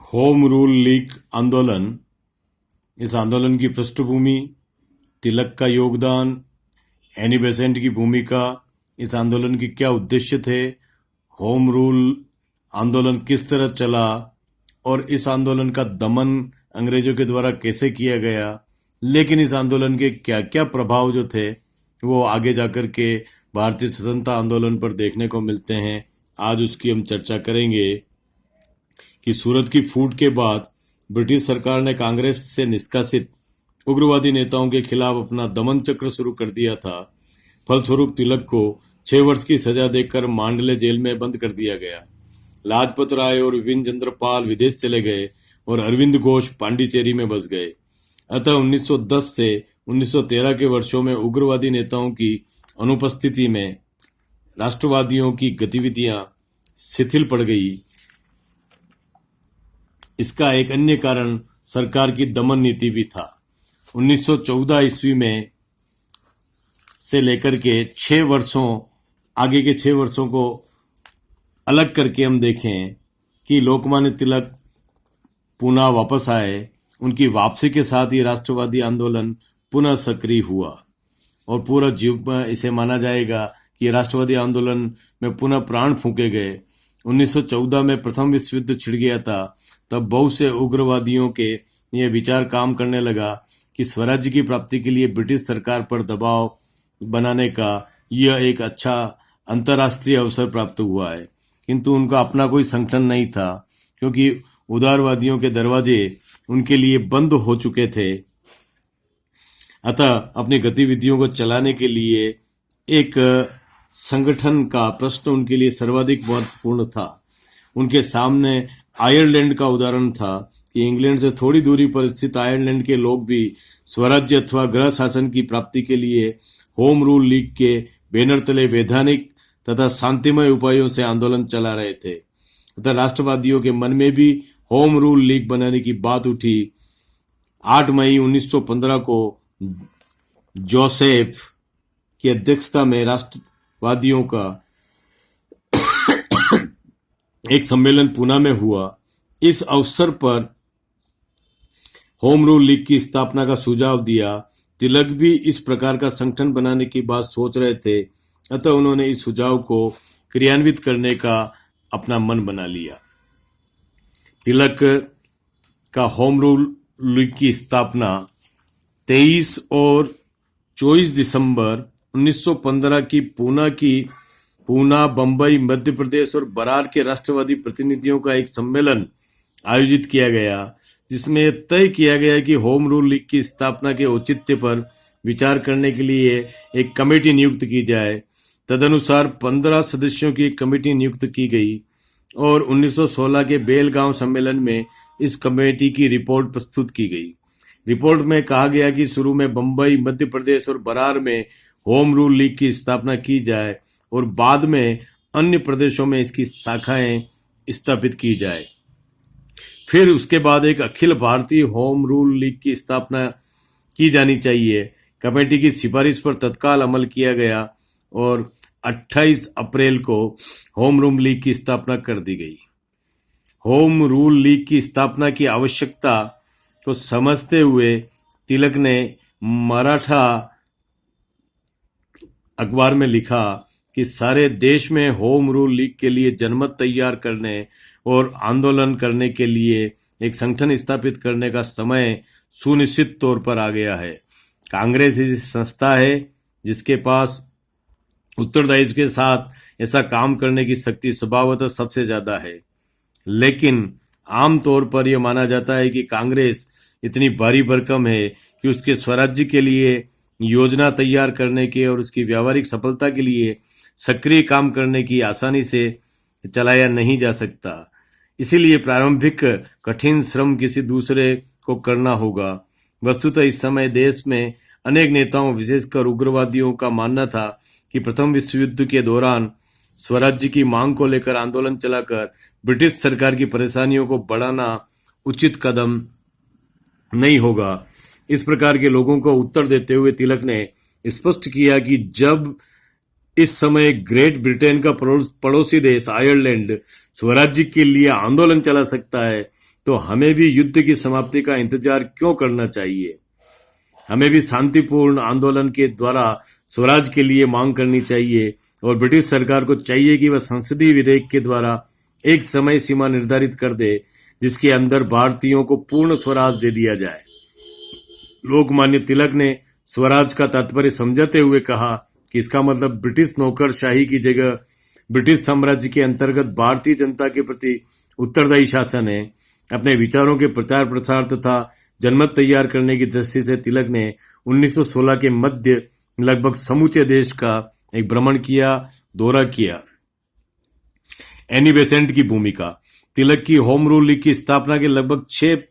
Home rule league आंदोलन। इस आंदोलन की पृष्ठभूमि, तिलक का योगदान, एनी बेसेंट की भूमिका, इस आंदोलन के क्या उद्देश्य थे, होम रूल आंदोलन किस तरह चला और इस आंदोलन का दमन अंग्रेजों के द्वारा कैसे किया गया, लेकिन इस आंदोलन के क्या क्या प्रभाव जो थे वो आगे जाकर के भारतीय स्वतंत्रता आंदोलन पर देखने को मिलते हैं। आज उसकी हम चर्चा करेंगे कि सूरत की फूट के बाद ब्रिटिश सरकार ने कांग्रेस से निष्कासित उग्रवादी नेताओं के खिलाफ अपना दमन चक्र शुरू कर दिया था। फलस्वरूप तिलक को 6 वर्ष की सजा देकर मांडले जेल में बंद कर दिया गया। लाजपत राय और विपिन चंद्र पाल विदेश चले गए और अरविंद घोष पांडिचेरी में बस गए। अतः 1910 से 1913 के वर्षों में उग्रवादी नेताओं की अनुपस्थिति में राष्ट्रवादियों की गतिविधियां शिथिल पड़ गई। इसका एक अन्य कारण सरकार की दमन नीति भी था। 1914 ईस्वी में से लेकर के 6 वर्षों आगे के 6 वर्षों को अलग करके हम देखें कि लोकमान्य तिलक पुनः वापस आए। उनकी वापसी के साथ ही राष्ट्रवादी आंदोलन पुनः सक्रिय हुआ और पूरा जीव इसे माना जाएगा कि राष्ट्रवादी आंदोलन में पुनः प्राण फूंके गए। 1914 में प्रथम विश्व युद्ध छिड़ गया था। तब बहुत से उग्रवादियों के यह विचार काम करने लगा कि स्वराज्य की प्राप्ति के लिए ब्रिटिश सरकार पर दबाव बनाने का यह एक अच्छा अंतर्राष्ट्रीय अवसर प्राप्त हुआ है, किंतु उनका अपना कोई संगठन नहीं था क्योंकि उदारवादियों के दरवाजे उनके लिए बंद हो चुके थे। अतः अपनी गतिविधियों को चलाने के लिए एक संगठन का प्रश्न उनके लिए सर्वाधिक महत्वपूर्ण था। उनके सामने आयरलैंड का उदाहरण था कि इंग्लैंड से थोड़ी दूरी पर स्थित आयरलैंड के लोग भी स्वराज्य अथवा गृह शासन की प्राप्ति के लिए होम रूल लीग के बैनर तले वैधानिक तथा शांतिमय उपायों से आंदोलन चला रहे थे। तथा राष्ट्रवादियों के मन में भी होम रूल लीग बनाने की बात उठी। 8 मई 1915 को जोसेफ की अध्यक्षता में राष्ट्रवादियों का एक सम्मेलन पुणे में हुआ। इस अवसर पर होम रूल लीग की स्थापना का सुझाव दिया। तिलक भी इस प्रकार का संगठन बनाने की बात सोच रहे थे, अतः उन्होंने इस सुझाव को क्रियान्वित करने का अपना मन बना लिया। तिलक का होम रूल लीग की स्थापना 23 और 24 दिसंबर 1915 की पूना, बंबई, मध्य प्रदेश और बरार के राष्ट्रवादी प्रतिनिधियों का एक सम्मेलन आयोजित किया गया, जिसमें तय किया गया कि होम रूल लीग की स्थापना के औचित्य पर विचार करने के लिए एक कमेटी नियुक्त की जाए। तदनुसार 15 सदस्यों की एक कमेटी नियुक्त की गई और 1916 के बेलगांव सम्मेलन में इस कमेटी की रिपोर्ट प्रस्तुत की गई। रिपोर्ट में कहा गया कि शुरू में बंबई, मध्य प्रदेश और बरार में होम रूल लीग की स्थापना की जाए और बाद में अन्य प्रदेशों में इसकी शाखाएं स्थापित की जाए। फिर उसके बाद एक Akhil Bharatiya home rule league की स्थापना की जानी चाहिए। कमेटी की सिफारिश पर तत्काल अमल किया गया और 28 अप्रैल को होम रूल लीग की स्थापना कर दी गई। होम रूल लीग की स्थापना की आवश्यकता को समझते हुए तिलक ने मराठा अखबार में लिखा कि सारे देश में होम रूल लीग के लिए जनमत तैयार करने और आंदोलन करने के लिए एक संगठन स्थापित करने का समय सुनिश्चित तौर पर आ गया है। कांग्रेस ऐसी संस्था है जिसके पास उत्तरदायित्व के साथ ऐसा काम करने की शक्ति स्वभावतः सबसे ज्यादा है, लेकिन आमतौर पर यह माना जाता है कि कांग्रेस इतनी भारी भरकम है कि उसके स्वराज्य के लिए योजना तैयार करने के और उसकी व्यावहारिक सफलता के लिए सक्रिय काम करने की आसानी से चलाया नहीं जा सकता। इसीलिए प्रारंभिक कठिन श्रम किसी दूसरे को करना होगा। वस्तुतः इस समय देश में अनेक नेताओं, विशेषकर उग्रवादियों का मानना था कि प्रथम विश्व युद्ध के दौरान स्वराज्य की मांग को लेकर आंदोलन चलाकर ब्रिटिश सरकार की परेशानियों को बढ़ाना उचित कदम नहीं होगा। इस प्रकार के लोगों को उत्तर देते हुए तिलक ने स्पष्ट किया कि जब इस समय ग्रेट ब्रिटेन का पड़ोसी देश आयरलैंड स्वराज्य के लिए आंदोलन चला सकता है, तो हमें भी युद्ध की समाप्ति का इंतजार क्यों करना चाहिए? हमें भी शांतिपूर्ण आंदोलन के द्वारा स्वराज के लिए मांग करनी चाहिए और ब्रिटिश सरकार को चाहिए कि वह संसदीय विधेयक के द्वारा एक समय सीमा निर्धारित कर दे जिसके अंदर भारतीयों को पूर्ण स्वराज दे दिया जाए। लोकमान्य तिलक ने स्वराज का तात्पर्य समझाते हुए कहा कि इसका मतलब ब्रिटिश नौकरशाही की जगह ब्रिटिश साम्राज्य के अंतर्गत भारतीय जनता के प्रति उत्तरदायी शासन है। अपने विचारों के प्रचार प्रसार तथा जनमत तैयार करने की दृष्टि से तिलक ने 1916 के मध्य लगभग समूचे देश का एक भ्रमण किया, दौरा किया। एनी बेसेंट की भूमिका। तिलक की होम रूल लीग की स्थापना के लगभग 6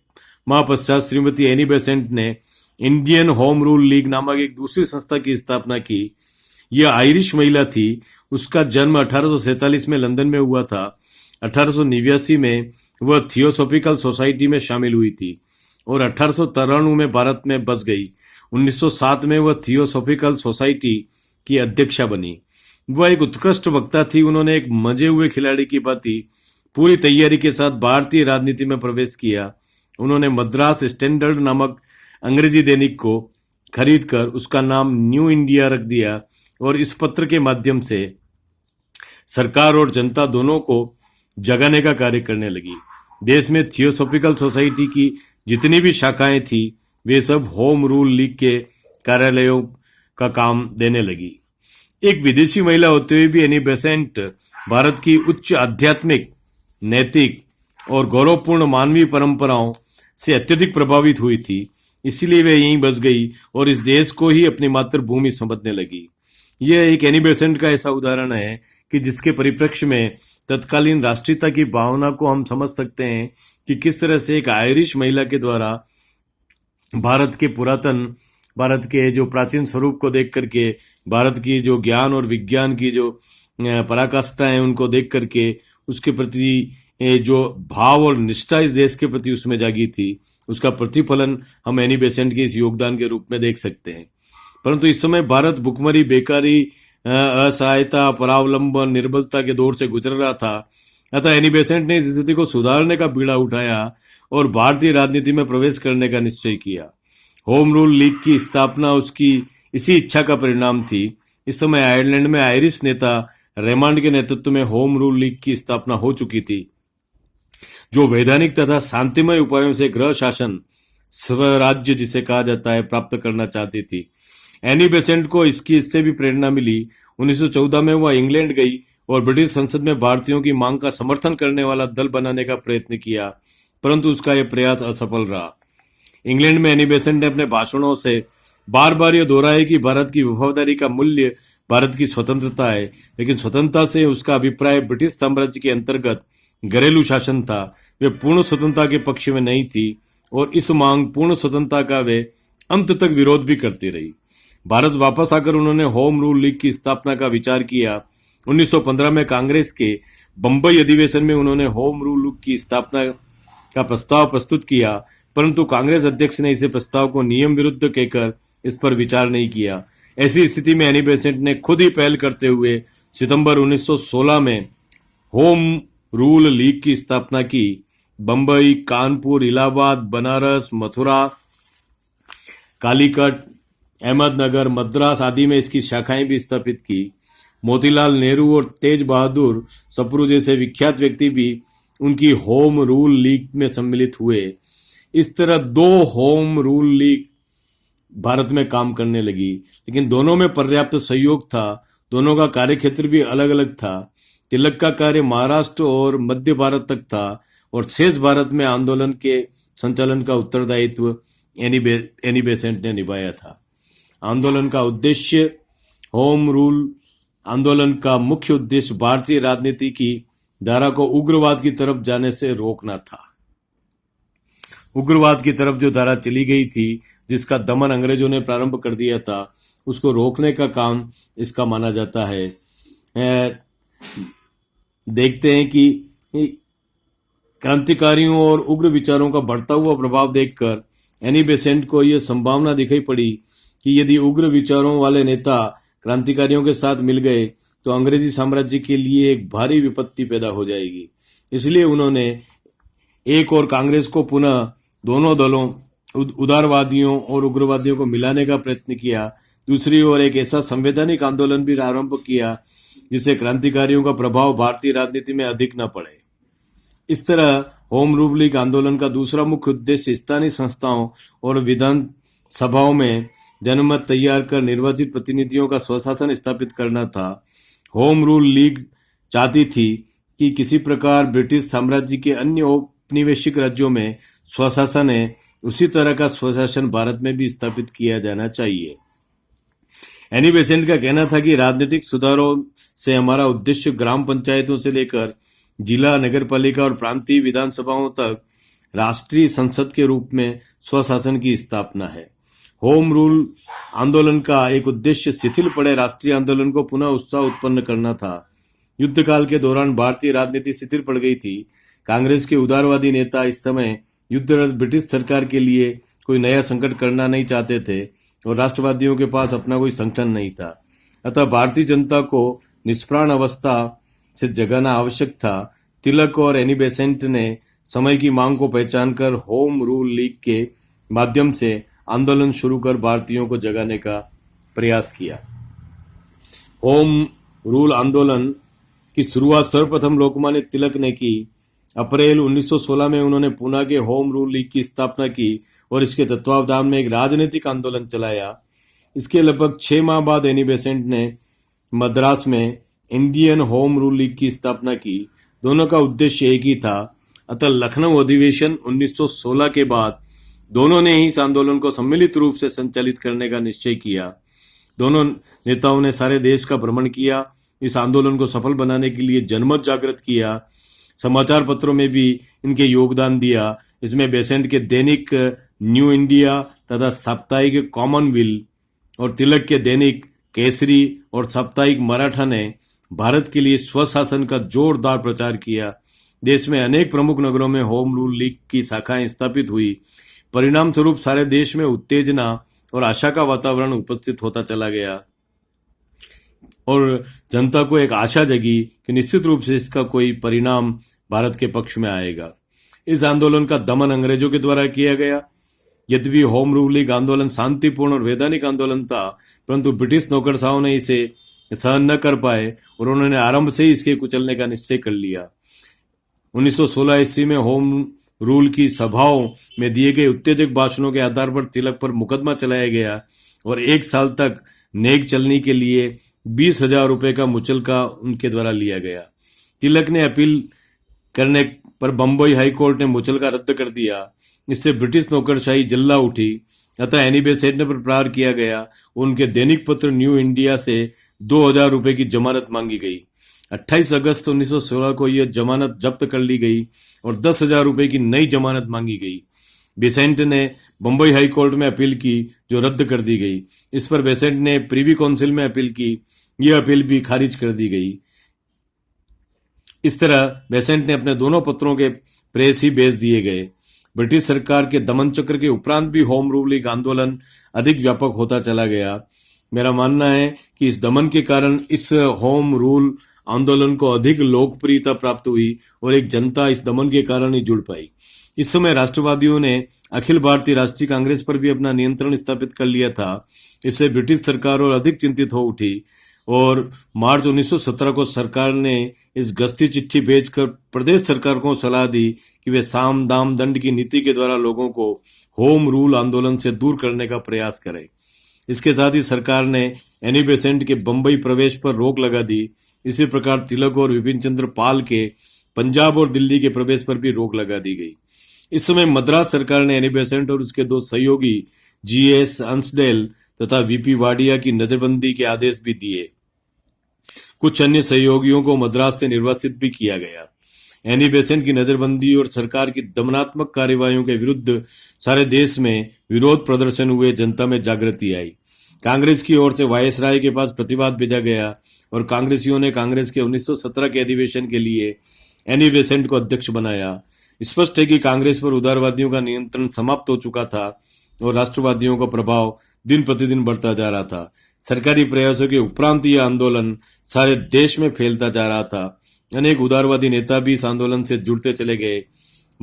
माह पश्चात श्रीमती एनी बेसेंट ने इंडियन होम रूल लीग नामक एक दूसरी संस्था की स्थापना की। यह आयरिश महिला थी। उसका जन्म 1847 में लंदन में हुआ था। 1889 में वह थियोसॉफिकल सोसाइटी में शामिल हुई थी और 1893 में भारत में बस गई। 1907 में वह थियोसॉफिकल सोसाइटी की अध्यक्षा बनी। वह एक उत्कृष्ट वक्ता थी। उन्होंने एक मजे हुए खिलाड़ी की भांति पूरी तैयारी के साथ भारतीय राजनीति में प्रवेश किया। उन्होंने मद्रास स्टैंडर्ड नामक अंग्रेजी दैनिक को खरीदकर उसका नाम न्यू इंडिया रख दिया और इस पत्र के माध्यम से सरकार और जनता दोनों को जगाने का कार्य करने लगी। देश में थियोसॉफिकल सोसाइटी की जितनी भी शाखाएं थी वे सब होम रूल लीग के कार्यालयों का काम देने लगी। एक विदेशी महिला होते हुए भी एनी बेसेंट भारत की उच्च आध्यात्मिक, नैतिक और गौरवपूर्ण मानवीय परंपराओं से अत्यधिक प्रभावित हुई थी। इसलिए वे यहीं बस गई और इस देश को ही अपनी मातृभूमि समझने लगी। यह एक एनी बेसेंट का ऐसा उदाहरण है कि जिसके परिप्रेक्ष्य में तत्कालीन राष्ट्रीयता की भावना को हम समझ सकते हैं कि किस तरह से एक आयरिश महिला के द्वारा भारत के जो प्राचीन स्वरूप को देख करके, भारत की जो ज्ञान और विज्ञान की जो पराकाष्ठा है उनको देख करके उसके प्रति जो भाव और निष्ठा इस देश के प्रति उसमें जागी थी, उसका प्रतिफलन हम एनी बेसेंट के इस योगदान के रूप में देख सकते हैं। परंतु इस समय भारत भुखमरी, बेकारी, असहायता, परावलंबन, निर्बलता के दौर से गुजर रहा था। अतः एनी बेसेंट ने इस स्थिति को सुधारने का बीड़ा उठाया और भारतीय राजनीति में प्रवेश करने का निश्चय किया। होम रूल लीग की स्थापना उसकी इसी इच्छा का परिणाम थी। इस समय आयरलैंड में आयरिश नेता रेमंड के नेतृत्व में होम रूल लीग की स्थापना हो चुकी थी, जो वैधानिक तथा शांतिमय उपायों से गृह शासन, स्वराज्य जिसे कहा जाता है, प्राप्त करना चाहती थी। एनी बेसेंट को इससे भी प्रेरणा मिली। 1914 में वह इंग्लैंड गई और ब्रिटिश संसद में भारतीयों की मांग का समर्थन करने वाला दल बनाने का प्रयत्न किया, परंतु उसका यह प्रयास असफल रहा। इंग्लैंड में एनी बेसेंट ने अपने भाषणों से बार बार यह दोहराया कि भारत की वफादारी का मूल्य भारत की स्वतंत्रता है, लेकिन स्वतंत्रता से उसका अभिप्राय ब्रिटिश साम्राज्य के अंतर्गत घरेलू शासन था। वे पूर्ण स्वतंत्रता के पक्ष में नहीं थी और इस मांग पूर्ण स्वतंत्रता का वे अंत तक विरोध भी करती रही। भारत वापस आकर उन्होंने होम रूल लीग की स्थापना का विचार किया। 1915 में कांग्रेस के बंबई अधिवेशन में उन्होंने होम रूल लीग की स्थापना का प्रस्ताव प्रस्तुत किया, परंतु कांग्रेस अध्यक्ष ने इसे प्रस्ताव को नियम विरुद्ध कहकर इस पर विचार नहीं किया। ऐसी स्थिति में एनी बेसेंट ने खुद ही पहल करते हुए सितंबर 1916 में होम रूल लीग की स्थापना की। बंबई, कानपुर, इलाहाबाद, बनारस, मथुरा, कालीकट, अहमदनगर, मद्रास आदि में इसकी शाखाएं भी स्थापित की। मोतीलाल नेहरू और तेज बहादुर सप्रू जैसे विख्यात व्यक्ति भी उनकी होम रूल लीग में सम्मिलित हुए। इस तरह 2 होम रूल लीग भारत में काम करने लगी, लेकिन दोनों में पर्याप्त सहयोग था। दोनों का कार्यक्षेत्र भी अलग अलग था। तिलक का कार्य महाराष्ट्र और मध्य भारत तक था और शेष भारत में आंदोलन के संचालन का उत्तरदायित्व एनी बेसेंट ने निभाया था। आंदोलन का मुख्य उद्देश्य भारतीय राजनीति की धारा को उग्रवाद की तरफ जाने से रोकना था। उग्रवाद की तरफ जो धारा चली गई थी, जिसका दमन अंग्रेजों ने प्रारंभ कर दिया था, उसको रोकने का काम इसका माना जाता है। देखते हैं कि क्रांतिकारियों और उग्र विचारों का बढ़ता हुआ प्रभाव देखकर एनी बेसेंट को यह संभावना दिखाई पड़ी कि यदि उग्र विचारों वाले नेता क्रांतिकारियों के साथ मिल गए तो अंग्रेजी साम्राज्य के लिए एक भारी विपत्ति पैदा हो जाएगी। इसलिए उन्होंने एक और कांग्रेस को पुनः दोनों दलों उदारवादियों और उग्रवादियों को मिलाने का प्रयत्न किया। दूसरी ओर एक ऐसा संवैधानिक आंदोलन भी आरंभ किया जिससे क्रांतिकारियों का प्रभाव भारतीय राजनीति में अधिक न पड़े। इस तरह होम रूल लीग आंदोलन का दूसरा मुख्य उद्देश्य स्थानीय संस्थाओं और विधान सभाओं में जनमत तैयार कर निर्वाचित प्रतिनिधियों का स्वशासन स्थापित करना था। होम रूल लीग चाहती थी कि किसी प्रकार ब्रिटिश साम्राज्य के अन्य औपनिवेशिक राज्यों में स्वशासन है, उसी तरह का स्वशासन भारत में भी स्थापित किया जाना चाहिए। एनी बेसेंट का कहना था कि राजनीतिक सुधारों से हमारा उद्देश्य ग्राम पंचायतों से लेकर जिला, नगरपालिका और प्रांतीय विधानसभाओं तक राष्ट्रीय संसद के रूप में स्वशासन की स्थापना है। होम रूल आंदोलन का एक उद्देश्य शिथिल पड़े राष्ट्रीय आंदोलन को पुनः उत्साह उत्पन्न करना था। युद्ध काल के दौरान भारतीय राजनीति शिथिल पड़ गई थी। कांग्रेस के उदारवादी नेता इस समय युद्धरत ब्रिटिश सरकार के लिए कोई नया संकट करना नहीं चाहते थे और राष्ट्रवादियों के पास अपना कोई संगठन नहीं था। अतः भारतीय जनता को निष्प्राण अवस्था से जगाना आवश्यक था। तिलक और एनी बेसेंट ने समय की मांग को पहचानकर होम रूल लीग के माध्यम से आंदोलन शुरू कर भारतीयों को जगाने का प्रयास किया। होम रूल आंदोलन की शुरुआत सर्वप्रथम लोकमान्य तिलक ने की। अप्रैल 1916 में उन्होंने पूना के होम रूल लीग की स्थापना की और इसके तत्वावधान में एक राजनीतिक आंदोलन चलाया। इसके लगभग 6 माह बाद एनी बेसेंट ने मद्रास में इंडियन होम रूल लीग की स्थापना की। दोनों का उद्देश्य एक ही था। अतः लखनऊ अधिवेशन 1916 के बाद दोनों ने ही इस आंदोलन को सम्मिलित रूप से संचालित करने का निश्चय किया। दोनों नेताओं ने सारे देश का भ्रमण किया, इस आंदोलन को सफल बनाने के लिए जनमत जागृत किया। समाचार पत्रों में भी इनके योगदान दिया। इसमें बेसेंट के दैनिक न्यू इंडिया तथा साप्ताहिक कॉमनवेल्थ और तिलक के दैनिक केसरी और साप्ताहिक मराठा ने भारत के लिए स्वशासन का जोरदार प्रचार किया। देश में अनेक प्रमुख नगरों में होम रूल लीग की शाखाएं स्थापित हुई। परिणाम स्वरूप सारे देश में उत्तेजना और आशा का वातावरण उपस्थित होता चला गया और जनता को एक आशा जगी कि निश्चित रूप से इसका कोई परिणाम भारत के पक्ष में आएगा। इस आंदोलन का दमन अंग्रेजों के द्वारा किया गया। यद्यपि होम रूल लीग आंदोलन शांतिपूर्ण और वैधानिक आंदोलन था, परंतु ब्रिटिश नौकरशाहों ने इसे सहन न कर पाए और उन्होंने आरंभ से ही इसके कुचलने का निश्चय कर लिया। 1916 ईस्वी में होम रूल की सभाओं में दिए गए उत्तेजक भाषणों के आधार पर तिलक पर मुकदमा चलाया गया और 1 साल तक नेक चलने के लिए 20,000 रुपए का मुचलका उनके द्वारा लिया गया। तिलक ने अपील करने पर बंबई हाई कोर्ट ने मुचलका रद्द कर दिया। इससे ब्रिटिश नौकरशाही जल्ला उठी। अतः एनी बेसेंट पर प्रहार किया गया। उनके दैनिक पत्र न्यू इंडिया से 2,000 रुपए की जमानत मांगी गई। 28 अगस्त 1916 को यह जमानत जब्त कर ली गई और 10,000 रुपए की नई जमानत मांगी गई। बेसेंट ने बंबई हाई कोर्ट में अपील की जो रद्द कर दी गई। इस पर बेसेंट ने प्रीवी काउंसिल में अपील की, यह अपील भी खारिज कर दी गई। इस तरह बेसेंट ने अपने दोनों पत्रों के प्रेस ही बेच दिए गए। ब्रिटिश सरकार के दमन चक्र के उपरांत भी होम रूल लीग आंदोलन अधिक व्यापक होता चला गया। मेरा मानना है कि इस दमन के कारण इस होम रूल आंदोलन को अधिक लोकप्रियता प्राप्त हुई और एक जनता इस दमन के कारण ही जुड़ पाई। इस समय राष्ट्रवादियों ने अखिल भारतीय राष्ट्रीय कांग्रेस पर भी अपना नियंत्रण स्थापित कर लिया था। इससे ब्रिटिश सरकार और अधिक चिंतित हो उठी और मार्च 1917 को सरकार ने इस गश्ती चिट्ठी भेजकर प्रदेश सरकार को सलाह दी कि वे साम दाम दंड की नीति के द्वारा लोगों को होम रूल आंदोलन से दूर करने का प्रयास करें। इसके साथ ही सरकार ने एनी बेसेंट के बंबई प्रवेश पर रोक लगा दी। इसी प्रकार तिलक और विपिन चंद्र पाल के पंजाब और दिल्ली के प्रवेश पर भी रोक लगा दी गई। इस समय मद्रास सरकार ने एनी बेसेंट और उसके 2 सहयोगी जीएस अंसडेल तथा वीपी वाडिया की नजरबंदी के आदेश भी दिए। कुछ अन्य सहयोगियों को मद्रास से निर्वासित भी किया गया। एनी बेसेंट की नजरबंदी और सरकार की दमनात्मक कार्यवाहियों के विरुद्ध सारे देश में विरोध प्रदर्शन हुए। जनता में जागृति आई। कांग्रेस की ओर से वायसराय के पास प्रतिवाद भेजा गया और कांग्रेसियों ने कांग्रेस के 1917 के अधिवेशन के लिए एनी बेसेंट को अध्यक्ष बनाया। स्पष्ट है कि कांग्रेस पर उदारवादियों का नियंत्रण समाप्त हो चुका था और राष्ट्रवादियों का प्रभाव दिन प्रतिदिन बढ़ता जा रहा था। सरकारी प्रयासों के उपरांत यह आंदोलन सारे देश में फैलता जा रहा था। अनेक उदारवादी नेता भी इस आंदोलन से जुड़ते चले गए।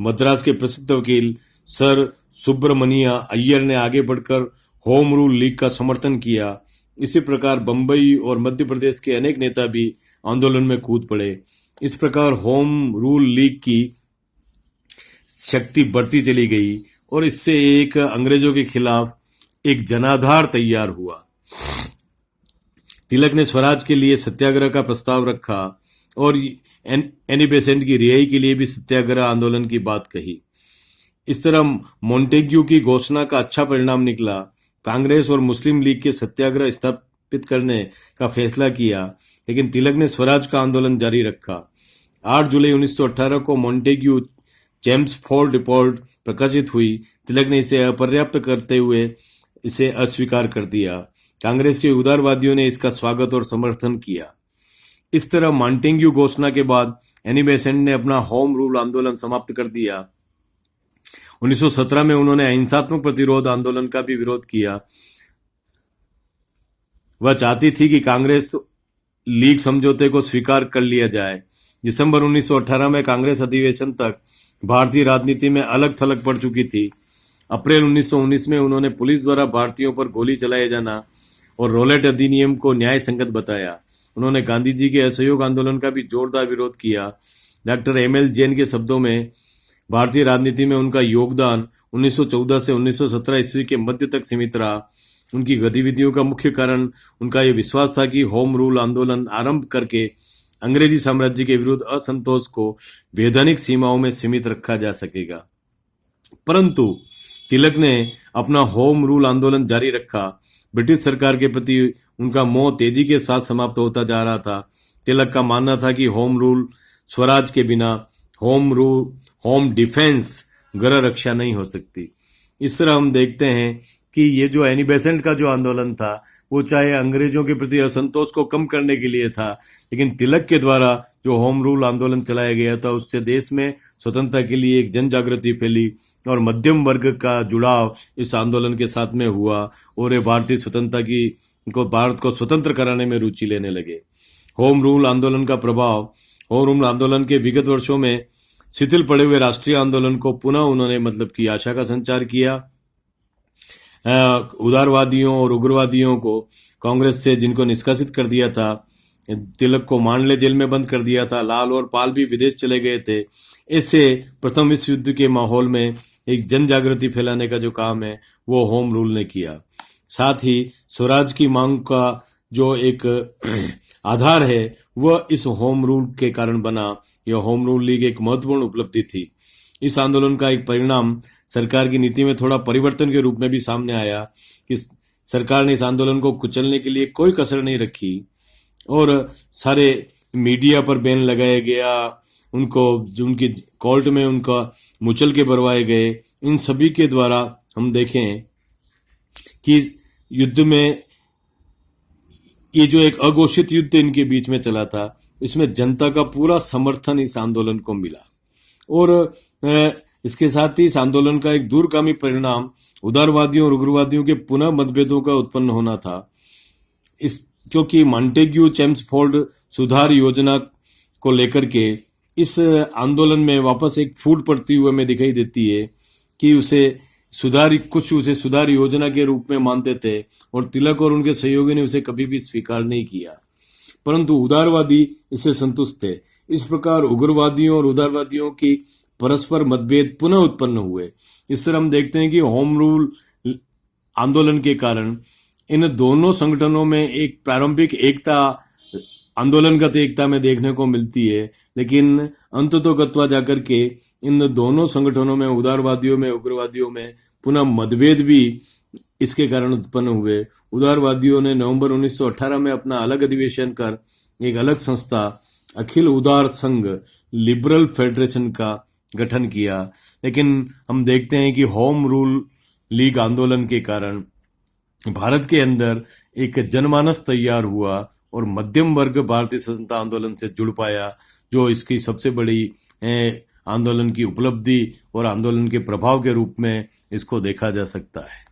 मद्रास के प्रसिद्ध वकील सर सुब्रमण्या अय्यर ने आगे बढ़कर होम रूल लीग का समर्थन किया। इसी प्रकार बंबई और मध्य प्रदेश के अनेक नेता भी आंदोलन में कूद पड़े। इस प्रकार होम रूल लीग की शक्ति बढ़ती चली गई और इससे एक अंग्रेजों के खिलाफ एक जनाधार तैयार हुआ। तिलक ने स्वराज के लिए सत्याग्रह का प्रस्ताव रखा और एनी बेसेंट की रिहाई के लिए भी सत्याग्रह आंदोलन की बात कही। इस तरह मोंटेग्यू की घोषणा का अच्छा परिणाम निकला। कांग्रेस और मुस्लिम लीग के सत्याग्रह स्थापित करने का फैसला किया, लेकिन तिलक ने स्वराज का आंदोलन जारी रखा। 8 जुलाई 1918 को मोंटेग्यू चेम्सफोर्ड रिपोर्ट प्रकाशित हुई। तिलक ने इसे अपर्याप्त करते हुए इसे अस्वीकार कर दिया। कांग्रेस के उदारवादियों ने इसका स्वागत और समर्थन किया। इस तरह मॉन्टेग्यू घोषणा के बाद एनी बेसेंट ने अपना होम रूल आंदोलन समाप्त कर दिया। 1917 में उन्होंने अहिंसात्मक प्रतिरोध आंदोलन का भी विरोध किया। वह चाहती थी कि कांग्रेस लीग समझौते को स्वीकार कर लिया जाए। दिसंबर 1918 में कांग्रेस अधिवेशन तक भारतीय राजनीति में अलग थलग पड़ चुकी थी। अप्रैल 1919 में उन्होंने पुलिस द्वारा भारतीयों पर गोली चलाए जाना और रॉलेट अधिनियम को न्याय संगत बताया। उन्होंने गांधी जी के असहयोग आंदोलन का भी जोरदार विरोध किया। Doctor M L. जैन के शब्दों में भारतीय राजनीति में उनका योगदान 1914 से 1917 ईस्वी के मध्य तक सीमित रहा। उनकी गतिविधियों का मुख्य कारण उनका यह विश्वास था कि होम रूल आंदोलन आरंभ करके अंग्रेजी साम्राज्य के विरुद्ध असंतोष को वैधानिक सीमाओं में सीमित रखा जा सकेगा। परंतु तिलक ने अपना होम रूल आंदोलन जारी रखा। ब्रिटिश सरकार के प्रति उनका मोह तेजी के साथ समाप्त होता जा रहा था। तिलक का मानना था कि होम रूल स्वराज के बिना होम डिफेंस गृह रक्षा नहीं हो सकती। इस तरह हम देखते हैं कि ये जो एनी बेसेंट का जो आंदोलन था वो चाहे अंग्रेजों के प्रति असंतोष को कम करने के लिए था, लेकिन तिलक के द्वारा जो होम रूल आंदोलन चलाया गया था उससे देश में स्वतंत्रता के लिए एक जन जागृति फैली और मध्यम वर्ग का जुड़ाव इस आंदोलन के साथ में हुआ और ये भारतीय स्वतंत्रता की भारत को स्वतंत्र कराने में रुचि लेने लगे। होम रूल आंदोलन का प्रभाव, होम रूल आंदोलन के विगत वर्षों में शिथिल पड़े हुए राष्ट्रीय आंदोलन को पुनः उन्होंने की आशा का संचार किया। उदारवादियों और उग्रवादियों को कांग्रेस से जिनको निष्कासित कर दिया था, तिलक को मांडले जेल में बंद कर दिया था, लाल और पाल भी विदेश चले गए थे। ऐसे प्रथम विश्व युद्ध के माहौल में एक जन जागृति फैलाने का जो काम है वो होम रूल ने किया। साथ ही स्वराज की मांग का जो एक आधार है वह इस होम रूल के कारण बना। यह होम रूल लीग एक महत्वपूर्ण उपलब्धि थी। इस आंदोलन का एक परिणाम सरकार की नीति में थोड़ा परिवर्तन के रूप में भी सामने आया कि सरकार ने इस आंदोलन को कुचलने के लिए कोई कसर नहीं रखी और सारे मीडिया पर बैन लगाया गया, उनको जो उनकी कोर्ट में उनका मुचल के भरवाए गए। इन सभी के द्वारा हम देखें कि युद्ध में ये जो एक अघोषित युद्ध इनके बीच में चला था, इसमें जनता का पूरा समर्थन इस आंदोलन को मिला और इसके साथ ही इस आंदोलन का एक दूरगामी परिणाम उदारवादियों और उग्रवादियों के पुनः मतभेदों का उत्पन्न होना था। क्योंकि मॉन्टेग्यू चेम्सफोर्ड सुधार योजना को लेकर के इस आंदोलन में वापस एक फूट पड़ती हुई हमें दिखाई देती है कि उसे सुधार योजना के रूप में मानते थे और तिलक और उनके सहयोगी ने उसे कभी भी स्वीकार नहीं किया, परंतु उदारवादी इससे संतुष्ट थे। इस प्रकार उग्रवादियों और उदारवादियों की परस्पर मतभेद पुनः उत्पन्न हुए। इस तरह हम देखते हैं कि होम रूल आंदोलन के कारण इन दोनों संगठनों में एक प्रारंभिक एकता, आंदोलनगत एकता में देखने को मिलती है, लेकिन अंततोगत्वा जाकर के इन दोनों संगठनों में, उदारवादियों में, उग्रवादियों में पुनः मतभेद भी इसके कारण उत्पन्न हुए। उदारवादियों ने नवंबर 1918 में अपना अलग अधिवेशन कर एक अलग संस्था अखिल उदार संघ लिबरल फेडरेशन का गठन किया, लेकिन हम देखते हैं कि होम रूल लीग आंदोलन के कारण भारत के अंदर एक जनमानस तैयार हुआ और मध्यम वर्ग भारतीय स्वतंत्रता आंदोलन से जुड़ पाया, जो इसकी सबसे बड़ी आंदोलन की उपलब्धि और आंदोलन के प्रभाव के रूप में इसको देखा जा सकता है।